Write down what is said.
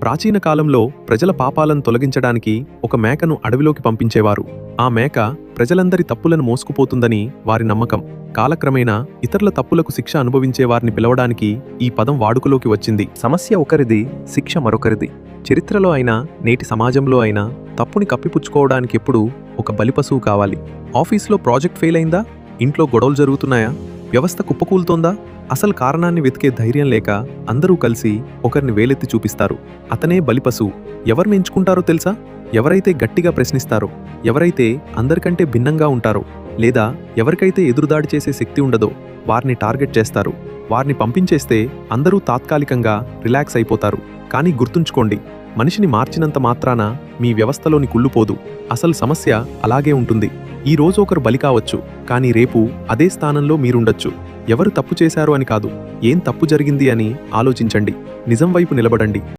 ప్రాచీన కాలంలో ప్రజల పాపాలను తొలగించడానికి ఒక మేకను అడవిలోకి పంపించేవారు. ఆ మేక ప్రజలందరి తప్పులను మోసుకుపోతుందని వారి నమ్మకం. కాలక్రమేణా ఇతరుల తప్పులకు శిక్ష అనుభవించే వారిని పిలవడానికి ఈ పదం వాడుకలోకి వచ్చింది. సమస్య ఒకరిది, శిక్ష మరొకరిది. చరిత్రలో అయినా నేటి సమాజంలో అయినా తప్పుని కప్పిపుచ్చుకోవడానికి ఎప్పుడూ ఒక బలిపశువు కావాలి. ఆఫీస్లో ప్రాజెక్ట్ ఫెయిల్ అయిందా? ఇంట్లో గొడవలు జరుగుతున్నాయా? వ్యవస్థ కుప్పకూలుతోందా? అసలు కారణాన్ని వెతికే ధైర్యం లేక అందరూ కలిసి ఒకరిని వేలెత్తి చూపిస్తారు. అతనే బలిపశువు. ఎవరిని ఎంచుకుంటారో తెలుసా? ఎవరైతే గట్టిగా ప్రశ్నిస్తారో, ఎవరైతే అందరికంటే భిన్నంగా ఉంటారో, లేదా ఎవరికైతే ఎదురుదాడి చేసే శక్తి ఉండదో వారిని టార్గెట్ చేస్తారు. వారిని పంపించేస్తే అందరూ తాత్కాలికంగా రిలాక్స్ అయిపోతారు. కానీ గుర్తుంచుకోండి, మనిషిని మార్చినంత మాత్రాన మీ వ్యవస్థలోని కుళ్ళుపోదు. అసలు సమస్య అలాగే ఉంటుంది. ఈ రోజు ఒకరు బలి కావచ్చు, కానీ రేపు అదే స్థానంలో మీరుండొచ్చు. ఎవరు తప్పు చేశారు అని కాదు, ఏం తప్పు జరిగింది అని ఆలోచించండి. నిజం వైపు నిలబడండి.